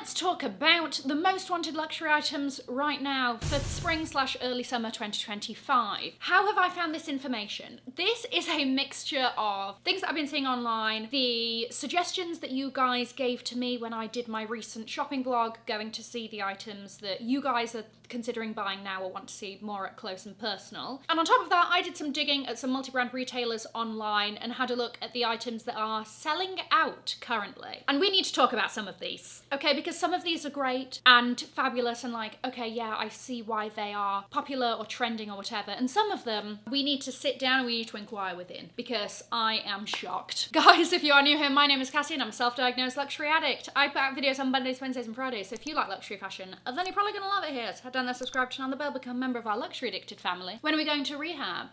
let's talk about the most wanted luxury items right now for spring/early summer 2025. How have I found this information? This is a mixture of things that I've been seeing online, the suggestions that you guys gave to me when I did my recent shopping vlog, going to see the items that you guys are considering buying now or want to see more up close and personal. And on top of that, I did some digging at some multi-brand retailers online and had a look at the items that are selling out currently. And we need to talk about some of these, okay? Because some of these are great and fabulous and like, okay, yeah, I see why they are popular or trending or whatever. And some of them, we need to sit down and we need to inquire within because I am shocked. Guys, if you are new here, my name is Cassie and I'm a self-diagnosed luxury addict. I put out videos on Mondays, Wednesdays and Fridays, so if you like luxury fashion, then you're probably gonna love it here. So head down there, subscribe, turn on the bell, become a member of our luxury addicted family. When are we going to rehab?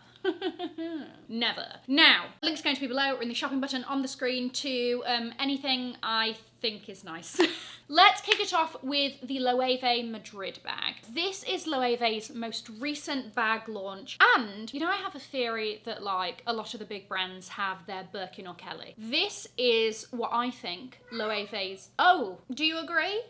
Never. Now, link's going to be below or in the shopping button on the screen to anything I think is nice. Let's kick it off with the Loewe Madrid bag. This is Loewe's most recent bag launch, and you know, I have a theory that like a lot of the big brands have their Birkin or Kelly. This is what I think Loewe's. Oh, do you agree?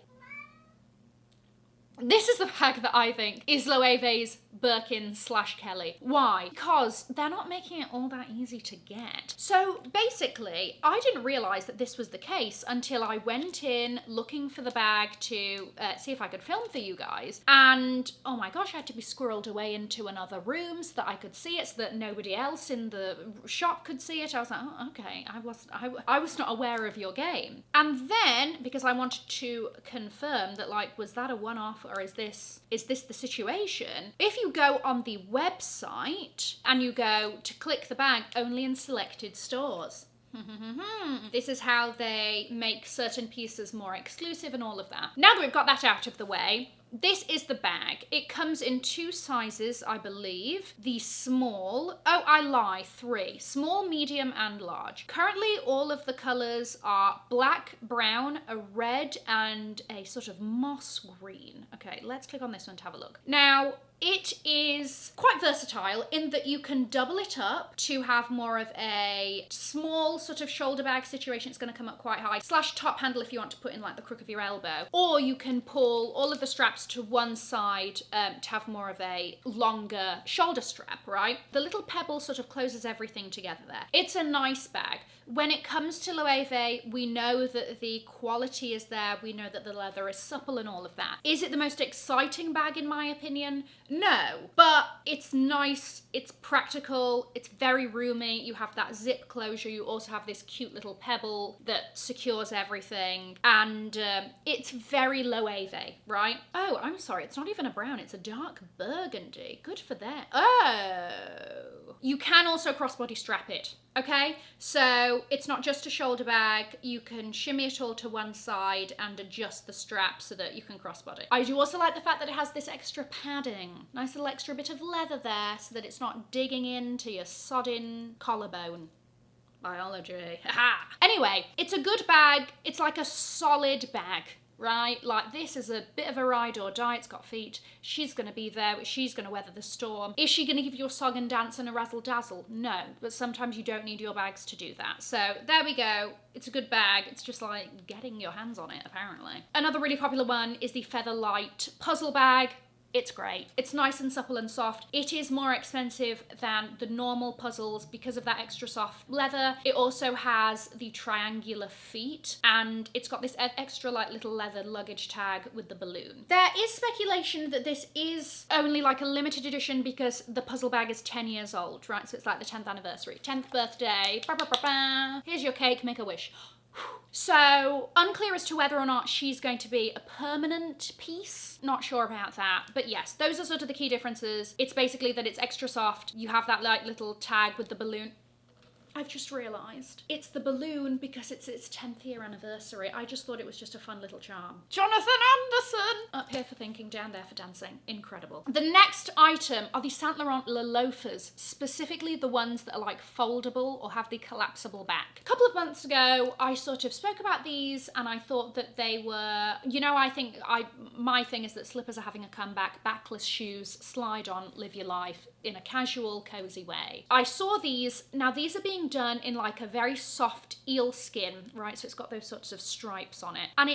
This is the bag that I think is Loewe's Birkin/Kelly. Why? Because they're not making it all that easy to get. So basically, I didn't realise that this was the case until I went in looking for the bag to see if I could film for you guys. And oh my gosh, I had to be squirreled away into another room so that I could see it, so that nobody else in the shop could see it. I was like, oh, okay, I was not aware of your game. And then, because I wanted to confirm that like, was that a one-off or is this the situation? If you go on the website and you go to click the bag only in selected stores. This is how they make certain pieces more exclusive and all of that. Now that we've got that out of the way, this is the bag. It comes in 2 sizes, I believe. The small, oh, I lie, 3. Small, medium, and large. Currently, all of the colors are black, brown, a red, and a sort of moss green. Okay, let's click on this one to have a look. Now, it is quite versatile in that you can double it up to have more of a small sort of shoulder bag situation. It's going to come up quite high, / top handle if you want to put in like the crook of your elbow. Or you can pull all of the straps to one side to have more of a longer shoulder strap, right? The little pebble sort of closes everything together there. It's a nice bag. When it comes to Loewe, we know that the quality is there. We know that the leather is supple and all of that. Is it the most exciting bag in my opinion? No, but it's nice, it's practical, it's very roomy. You have that zip closure. You also have this cute little pebble that secures everything. And it's very Loewe, right? Oh, I'm sorry, it's not even a brown, it's a dark burgundy. Good for them. Oh. You can also crossbody strap it. Okay, so it's not just a shoulder bag. You can shimmy it all to one side and adjust the strap so that you can crossbody. I do also like the fact that it has this extra padding. Nice little extra bit of leather there so that it's not digging into your sodden collarbone. Biology. Haha. Anyway, it's a good bag. It's like a solid bag. Right? Like this is a bit of a ride or die. It's got feet. She's going to be there. She's going to weather the storm. Is she going to give you a song and dance and a razzle dazzle? No. But sometimes you don't need your bags to do that. So there we go. It's a good bag. It's just like getting your hands on it, apparently. Another really popular one is the Feather Light puzzle bag. It's great. It's nice and supple and soft. It is more expensive than the normal puzzles because of that extra soft leather. It also has the triangular feet and it's got this extra like little leather luggage tag with the balloon. There is speculation that this is only like a limited edition because the puzzle bag is 10 years old, right? So it's like the 10th anniversary, 10th birthday. Ba, ba, ba, ba. Here's your cake, make a wish. So, unclear as to whether or not she's going to be a permanent piece. Not sure about that. But yes, those are sort of the key differences. It's basically that it's extra soft. You have that like little tag with the balloon. I've just realised it's the balloon because it's its 10th year anniversary. I just thought it was just a fun little charm. Jonathan Anderson! Up here for thinking, down there for dancing. Incredible. The next item are the Saint Laurent Le loafers, specifically the ones that are like foldable or have the collapsible back. A couple of months ago, I sort of spoke about these and I thought that they were, you know, my thing is that slippers are having a comeback, backless shoes, slide on, live your life in a casual, cozy way. I saw these, now these are being done in like a very soft eel skin, right? So it's got those sorts of stripes on it. And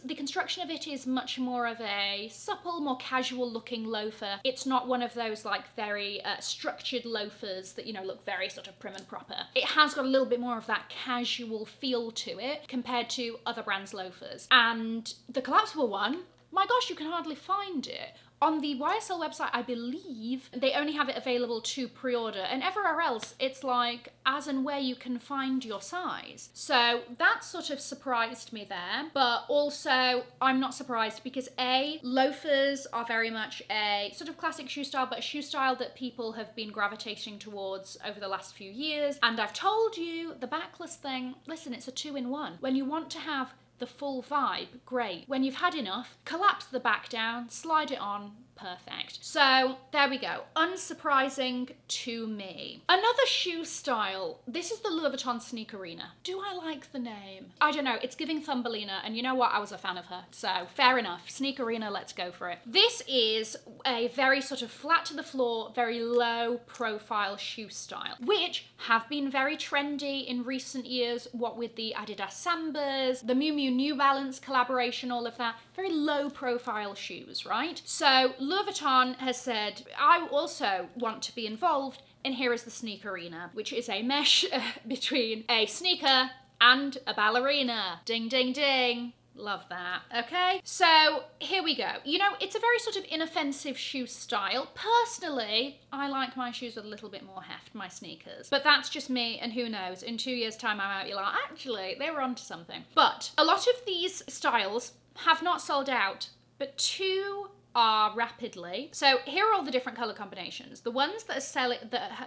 the construction of it is much more of a supple, more casual looking loafer. It's not one of those like very structured loafers that, you know, look very sort of prim and proper. It has got a little bit more of that casual feel to it compared to other brands' loafers. And the collapsible one, my gosh, you can hardly find it. On the YSL website, I believe they only have it available to pre-order, and everywhere else, it's like as and where you can find your size. So that sort of surprised me there, but also I'm not surprised because A, loafers are very much a sort of classic shoe style, but a shoe style that people have been gravitating towards over the last few years. And I've told you, the backless thing, listen, it's a 2-in-1. When you want to have the full vibe, great. When you've had enough, collapse the back down, slide it on, perfect. So there we go. Unsurprising to me. Another shoe style. This is the Louis Vuitton Sneakerina. Do I like the name? I don't know. It's giving Thumbelina, and you know what? I was a fan of her. So fair enough. Sneakerina, let's go for it. This is a very sort of flat to the floor, very low profile shoe style, which have been very trendy in recent years, what with the Adidas Sambas, the Miu Miu New Balance collaboration, all of that. Very low profile shoes, right? So Louis Vuitton has said, I also want to be involved, and here is the Sneakerina, which is a mesh between a sneaker and a ballerina. Ding, ding, ding. Love that. Okay, so here we go. You know, it's a very sort of inoffensive shoe style. Personally, I like my shoes with a little bit more heft, my sneakers. But that's just me, and who knows, in 2 years' time I'm out, you're like, actually, they were onto something. But a lot of these styles have not sold out, but two are rapidly. So here are all the different color combinations. The ones that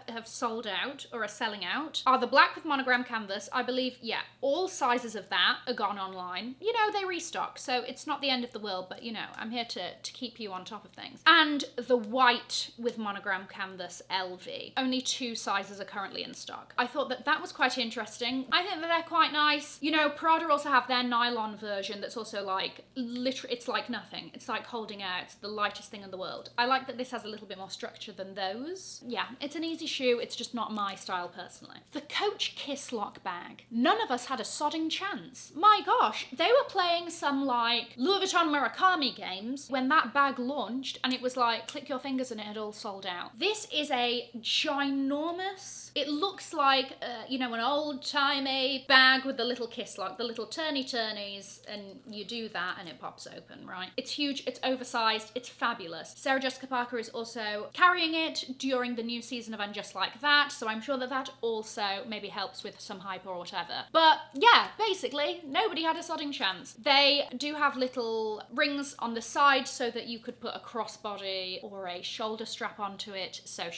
have sold out or are selling out are the black with monogram canvas. I believe, yeah, all sizes of that are gone online. You know, they restock, so it's not the end of the world, but you know, I'm here to keep you on top of things. And the white with monogram canvas LV. Only 2 sizes are currently in stock. I thought that was quite interesting. I think that they're quite nice. You know, Prada also have their nylon version that's also like, literally, it's like nothing. It's like holding out. It's the lightest thing in the world. I like that this has a little bit more structure than those. Yeah, it's an easy shoe. It's just not my style personally. The Coach Kiss Lock bag. None of us had a sodding chance. My gosh, they were playing some like Louis Vuitton Murakami games when that bag launched, and it was like, click your fingers and it had all sold out. This is a ginormous, it looks like, you know, an old-timey bag with the little kiss lock, the little turnies, and you do that and it pops open, right? It's huge, it's oversized, it's fabulous. Sarah Jessica Parker is also carrying it during the new season of And Just Like That, so I'm sure that that also maybe helps with some hype or whatever. But yeah, basically, nobody had a sodding chance. They do have little rings on the side so that you could put a crossbody or a shoulder strap onto it, so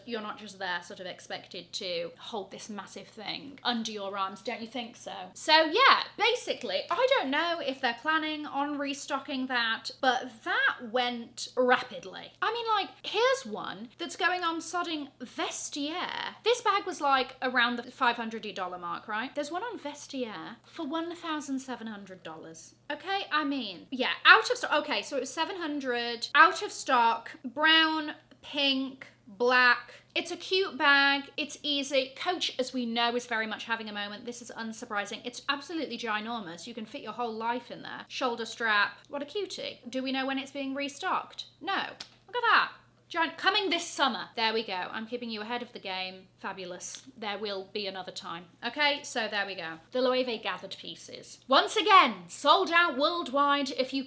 you're not just there sort of expected to hold this massive thing under your arms, don't you think so? So yeah, basically, I don't know if they're planning on restocking that, but that went rapidly. I mean, like, here's one that's going on sodding Vestiaire. This bag was like around the $500 mark, right? There's one on Vestiaire for $1,700. Okay, I mean, yeah, out of stock. Okay, so it was $700, out of stock, brown, pink, black. It's a cute bag, it's easy. Coach, as we know, is very much having a moment. This is unsurprising. It's absolutely ginormous. You can fit your whole life in there. Shoulder strap, what a cutie. Do we know when it's being restocked? No. Look at that. Coming this summer. There we go. I'm keeping you ahead of the game. Fabulous. There will be another time. Okay, so there we go. The Loewe gathered pieces. Once again, sold out worldwide. If you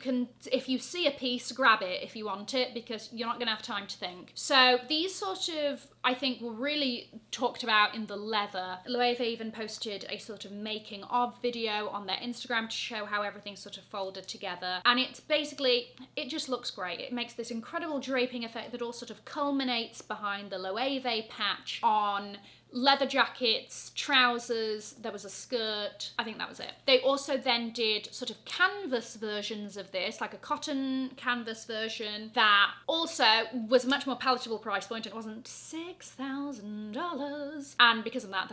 see a piece, grab it if you want it, because you're not gonna have time to think. So these sort of, I think, were really talked about in the leather. Loewe even posted a sort of making of video on their Instagram to show how everything's sort of folded together. And it's basically, it just looks great. It makes this incredible draping effect that all sort of culminates behind the Loewe patch on leather jackets, trousers, there was a skirt, I think that was it. They also then did sort of canvas versions of this, like a cotton canvas version that also was a much more palatable price point. It wasn't $6,000. And because of that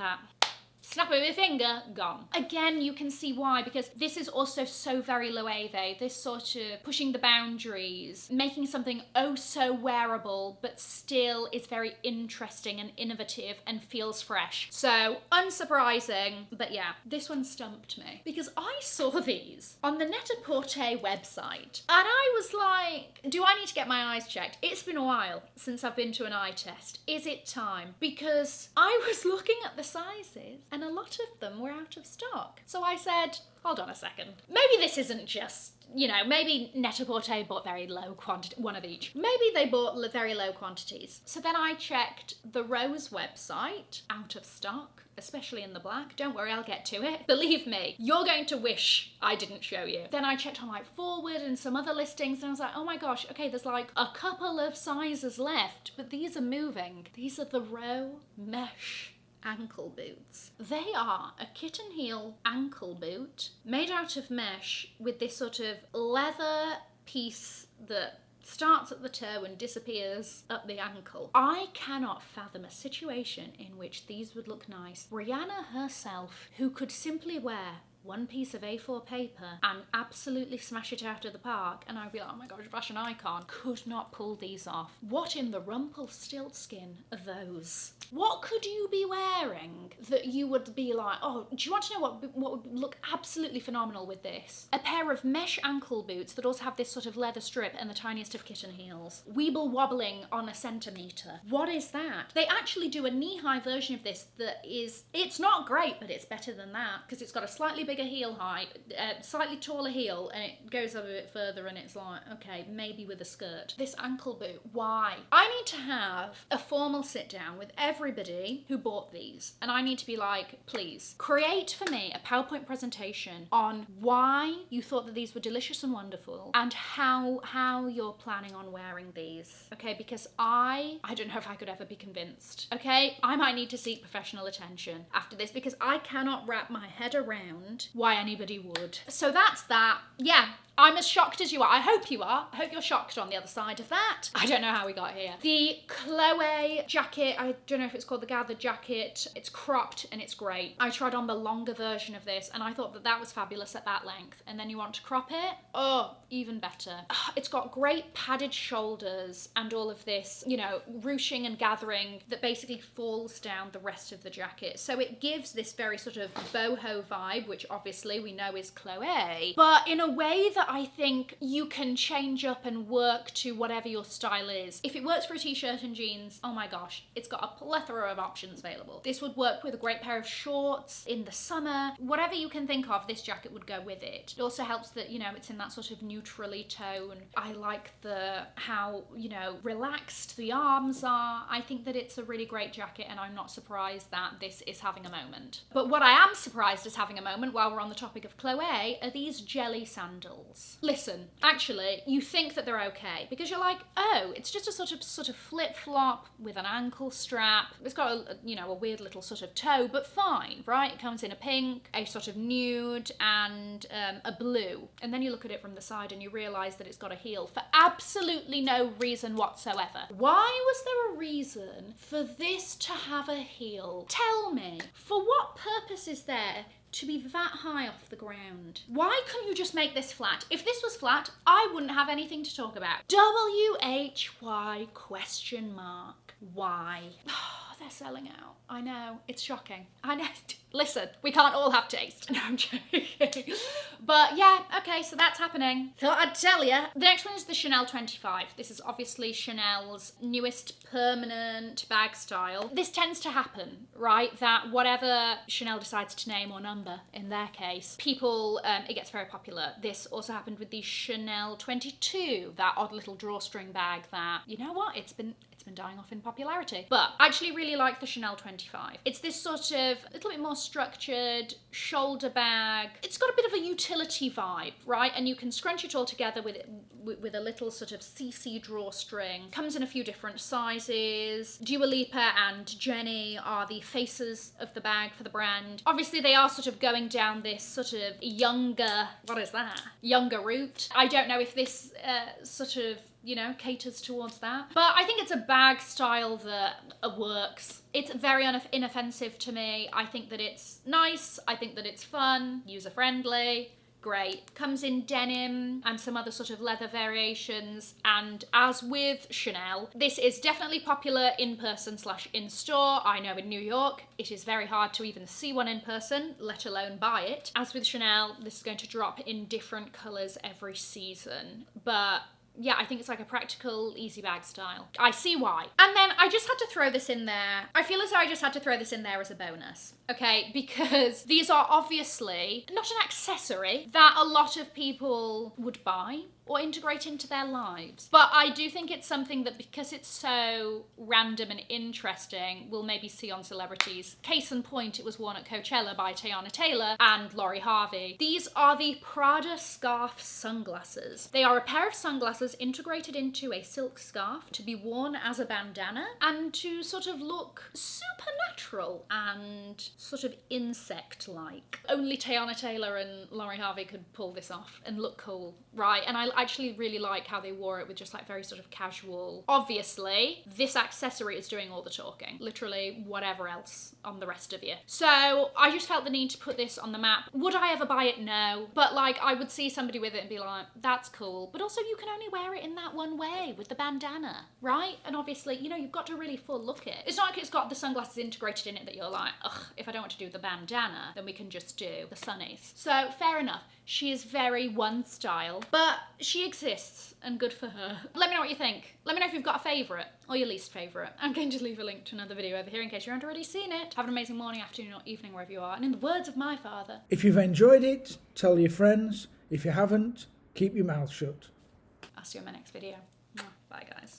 snap of your finger, gone. Again, you can see why, because this is also so very Loewe, this sort of pushing the boundaries, making something oh so wearable, but still is very interesting and innovative and feels fresh. So, unsurprising, but yeah, this one stumped me. Because I saw these on the Net-a-Porter website, and I was like, do I need to get my eyes checked? It's been a while since I've been to an eye test. Is it time? Because I was looking at the sizes, and a lot of them were out of stock. So I said, hold on a second. Maybe this isn't just, you know, maybe Net-a-Porter bought very low quantity, one of each. Maybe they bought very low quantities. So then I checked the Rose website, out of stock, especially in the black. Don't worry, I'll get to it. Believe me, you're going to wish I didn't show you. Then I checked on like Forward and some other listings, and I was like, oh my gosh, okay, there's like a couple of sizes left, but these are moving. These are the Row Mesh ankle boots. They are a kitten heel ankle boot made out of mesh with this sort of leather piece that starts at the toe and disappears up the ankle. I cannot fathom a situation in which these would look nice. Rihanna herself, who could simply wear one piece of A4 paper and absolutely smash it out of the park, and I'd be like, oh my gosh, fashion icon, could not pull these off. What in the Rumpelstiltskin are those? What could you be wearing that you would be like, oh, do you want to know what would look absolutely phenomenal with this? A pair of mesh ankle boots that also have this sort of leather strip and the tiniest of kitten heels. Weeble wobbling on a centimetre. What is that? They actually do a knee-high version of this that is, it's not great, but it's better than that, because it's got a slightly bigger heel height, slightly taller heel, and it goes up a bit further, and it's like, okay, maybe with a skirt. This ankle boot, why? I need to have a formal sit down with everybody who bought these, and I need to be like, please, create for me a PowerPoint presentation on why you thought that these were delicious and wonderful, and how you're planning on wearing these, okay? Because I don't know if I could ever be convinced, okay? I might need to seek professional attention after this, because I cannot wrap my head around why anybody would. So that's that. Yeah, I'm as shocked as you are. I hope you are. I hope you're shocked on the other side of that. I don't know how we got here. The Chloe jacket, I don't know if it's called the gathered jacket. It's cropped and it's great. I tried on the longer version of this and I thought that that was fabulous at that length. And then you want to crop it? Oh, even better. It's got great padded shoulders and all of this, you know, ruching and gathering that basically falls down the rest of the jacket. So it gives this very sort of boho vibe, which obviously we know is Chloe, but in a way that I think you can change up and work to whatever your style is. If it works for a t-shirt and jeans, oh my gosh, it's got a plethora of options available. This would work with a great pair of shorts in the summer. Whatever you can think of, this jacket would go with it. It also helps that, you know, it's in that sort of neutrally tone. I like how, you know, relaxed the arms are. I think that it's a really great jacket, and I'm not surprised that this is having a moment. But what I am surprised is having a moment, while we're on the topic of Chloe, are these jelly sandals. Listen, actually, you think that they're okay because you're like, oh, it's just a sort of flip-flop with an ankle strap. It's got a weird little sort of toe, but fine, right? It comes in a pink, a sort of nude, and a blue. And then you look at it from the side and you realise that it's got a heel for absolutely no reason whatsoever. Why was there a reason for this to have a heel? Tell me, for what purpose is there to be that high off the ground? Why couldn't you just make this flat? If this was flat, I wouldn't have anything to talk about. WHY question mark. Why? They're selling out. I know, it's shocking. I know. Listen, we can't all have taste. No, I'm joking. But yeah, okay, so that's happening. Thought I'd tell you. The next one is the Chanel 25. This is obviously Chanel's newest permanent bag style. This tends to happen, right? That whatever Chanel decides to name or number, in their case, people, it gets very popular. This also happened with the Chanel 22, that odd little drawstring bag that, you know what, it's been dying off in popularity. But I actually really like the Chanel 25. It's this sort of a little bit more structured shoulder bag. It's got a bit of a utility vibe, right? And you can scrunch it all together with a little sort of CC drawstring. Comes in a few different sizes. Dua Lipa and Jenny are the faces of the bag for the brand. Obviously they are sort of going down this sort of younger route. I don't know if this sort of you know, caters towards that. But I think it's a bag style that works. It's very inoffensive to me. I think that it's nice. I think that it's fun, user-friendly. Great. Comes in denim and some other sort of leather variations, and as with Chanel, this is definitely popular in person / in store. I know in New York it is very hard to even see one in person, let alone buy it. As with Chanel, this is going to drop in different colours every season, but yeah, I think it's like a practical, easy bag style. I see why. And then I just had to throw this in there. I feel as though I just had to throw this in there as a bonus, okay? Because these are obviously not an accessory that a lot of people would buy or integrate into their lives. But I do think it's something that, because it's so random and interesting, we'll maybe see on celebrities. Case in point, it was worn at Coachella by Teyana Taylor and Lori Harvey. These are the Prada Scarf Sunglasses. They are a pair of sunglasses integrated into a silk scarf to be worn as a bandana and to sort of look supernatural and sort of insect-like. Only Teyana Taylor and Lori Harvey could pull this off and look cool, right? And I actually really like how they wore it with just like very sort of casual. Obviously, this accessory is doing all the talking. Literally whatever else on the rest of you. So I just felt the need to put this on the map. Would I ever buy it? No. But like, I would see somebody with it and be like, that's cool. But also you can only wear it in that one way with the bandana, right? And obviously, you know, you've got to really full look it. It's not like it's got the sunglasses integrated in it that you're like, ugh, if I don't want to do the bandana, then we can just do the sunnies. So fair enough. She is very one style, but she exists, and good for her. Let me know what you think. Let me know if you've got a favourite or your least favourite. I'm going to leave a link to another video over here in case you haven't already seen it. Have an amazing morning, afternoon, or evening wherever you are. And in the words of my father, if you've enjoyed it, tell your friends. If you haven't, keep your mouth shut. I'll see you in my next video. Bye, guys.